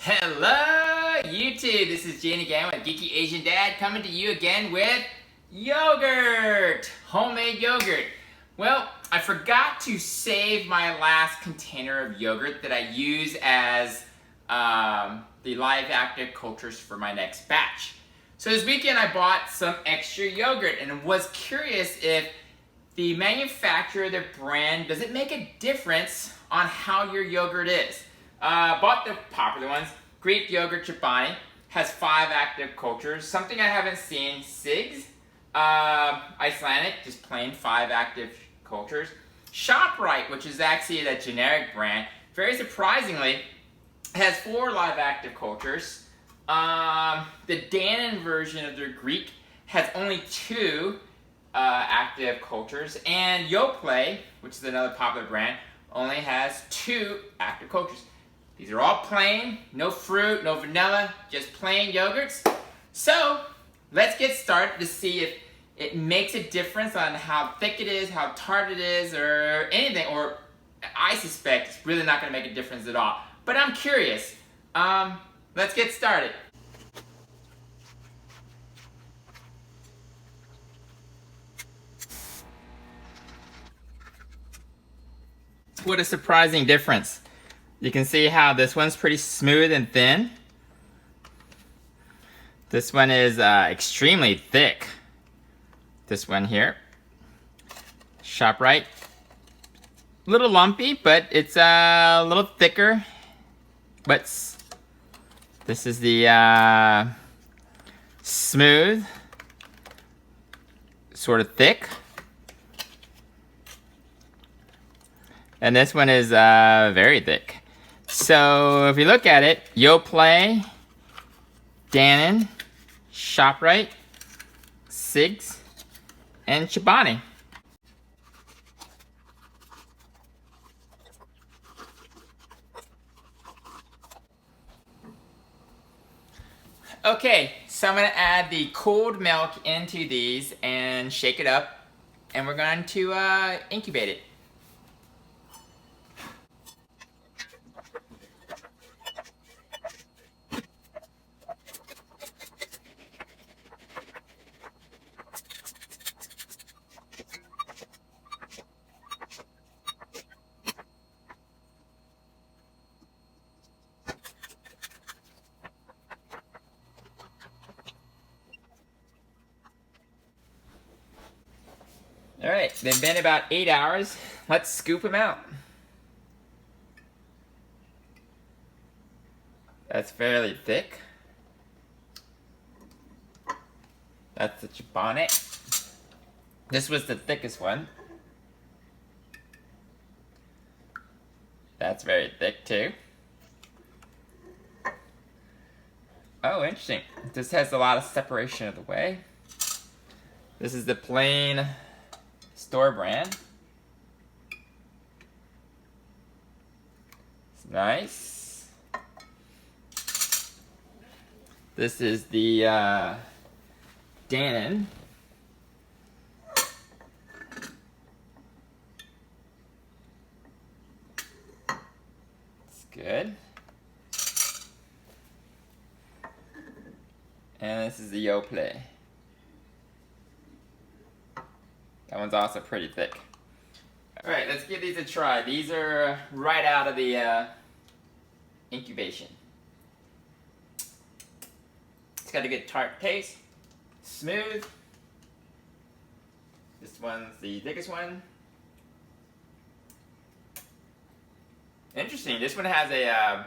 Hello YouTube, this is Jane again with GeekyAsianDad coming to you again with yogurt, homemade yogurt. Well, I forgot to save my last container of yogurt that I use as the live active cultures for my next batch. So this weekend I bought some extra yogurt and was curious if the manufacturer, their brand, does it make a difference on how your yogurt is? Bought the popular ones. Greek yogurt Chobani has 5 active cultures. Something I haven't seen, SIGs. Icelandic, just plain 5 active cultures. ShopRite, which is actually a generic brand, very surprisingly, has 4 live active cultures. The Dannon version of their Greek has only 2 active cultures. And Yoplait, which is another popular brand, only has 2 active cultures. These are all plain, no fruit, no vanilla, just plain yogurts. So let's get started to see if it makes a difference on how thick it is, how tart it is, or anything. Or I suspect it's really not going to make a difference at all. But I'm curious. Let's get started. What a surprising difference. You can see how this one's pretty smooth and thin. This one is extremely thick. This one here. ShopRite. A little lumpy, but it's a little thicker. But this is the smooth, sort of thick. And this one is very thick. So if you look at it, Yoplait, Dannon, ShopRite, SIGs, and Chobani. Okay, so I'm going to add the cold milk into these and shake it up, and we're going to incubate it. Alright, they've been about 8 hours. Let's scoop them out. That's fairly thick. That's the Chobani. This was the thickest one. That's very thick too. Oh, interesting. This has a lot of separation of the way. This is the plain store brand. It's nice. This is the Dannon. It's good. And this is the Yoplait. That one's also pretty thick. Alright, let's give these a try. These are right out of the incubation. It's got a good tart taste. Smooth. This one's the thickest one. Interesting. This one has a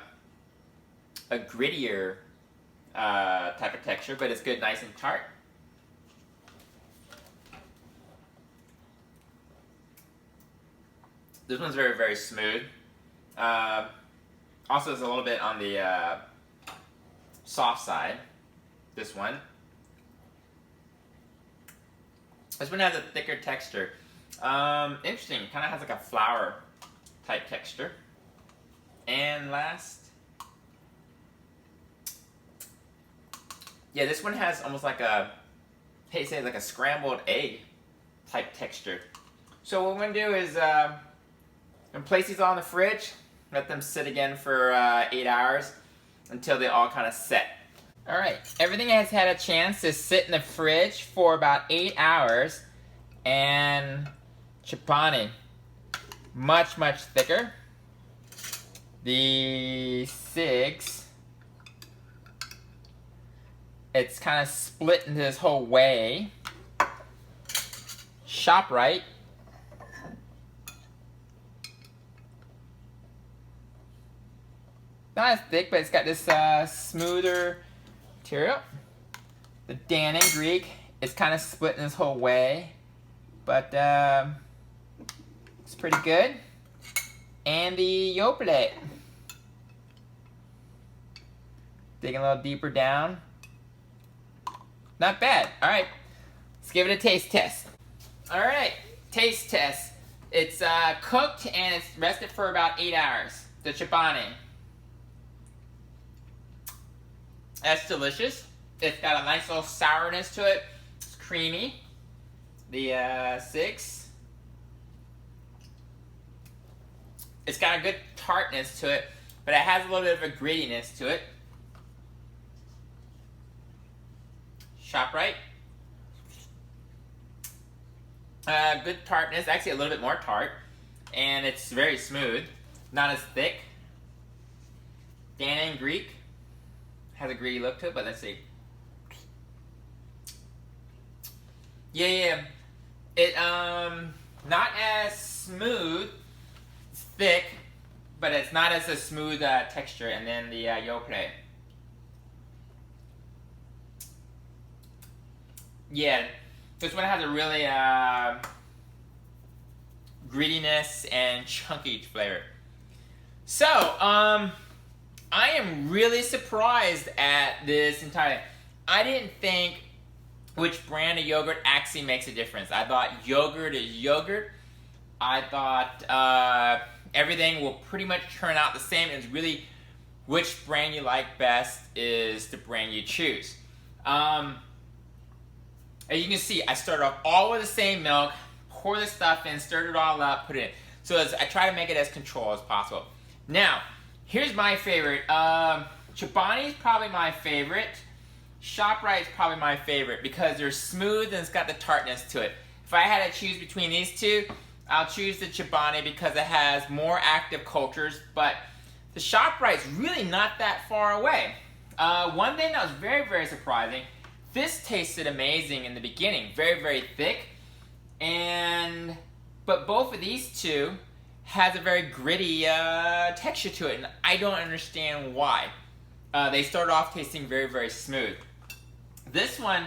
grittier type of texture, but it's good, nice and tart. This one's very, very smooth. Also, it's a little bit on the soft side. This one. This one has a thicker texture. Interesting. Kind of has like a flour type texture. And last. Yeah, this one has almost like a, hey, say like a scrambled egg type texture. So what we're going to do is and place these all in the fridge, let them sit again for 8 hours, until they all kind of set. All right, everything has had a chance to sit in the fridge for about 8 hours, and chobani, much, much thicker. The 6, it's kind of split into this whole way. ShopRite, not as thick, but it's got this smoother material. The Dan and Greek is kind of split in this whole way, but it's pretty good. And the Yoplait, digging a little deeper down. Not bad. All right, let's give it a taste test. All right, taste test. It's cooked and it's rested for about 8 hours. The chobani. That's delicious. It's got a nice little sourness to it. It's creamy. The 6. It's got a good tartness to it, but it has a little bit of a grittiness to it. ShopRite. Good tartness, actually a little bit more tart, and it's very smooth, not as thick. Dan and Greek has a gritty look to it, but let's see. Yeah, it not as smooth. It's thick, but it's not as a smooth texture. And then the Yoplait. Yeah, this one has a really grittiness and chunky flavor. So, I am really surprised at this entire. I didn't think which brand of yogurt actually makes a difference. I thought yogurt is yogurt. I thought everything will pretty much turn out the same. It's really which brand you like best is the brand you choose. As you can see, I started off all with the same milk, pour the stuff in, stirred it all up, put it in. So I try to make it as controlled as possible. Now, here's my favorite. Chobani is probably my favorite. ShopRite is probably my favorite because they're smooth and it's got the tartness to it. If I had to choose between these two, I'll choose the Chobani because it has more active cultures, but the ShopRite's really not that far away. One thing that was very, very surprising, this tasted amazing in the beginning, very, very thick, but both of these two has a very gritty texture to it, and I don't understand why. They started off tasting very, very smooth. This one,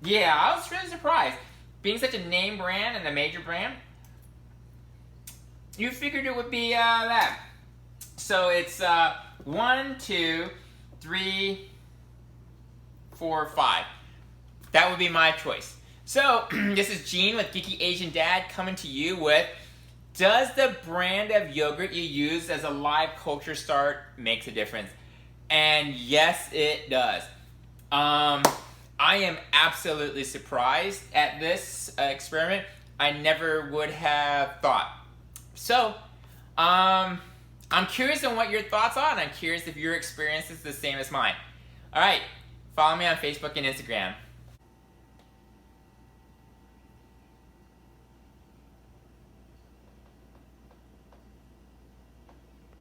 yeah, I was really surprised. Being such a name brand and a major brand, you figured it would be that. So it's 1, 2, 3, 4, 5. That would be my choice. So this is Gene with Geeky Asian Dad coming to you with, does the brand of yogurt you use as a live culture start makes a difference? And yes, it does. I am absolutely surprised at this experiment. I never would have thought. So, I'm curious on what your thoughts are, and I'm curious if your experience is the same as mine. All right, follow me on Facebook and Instagram.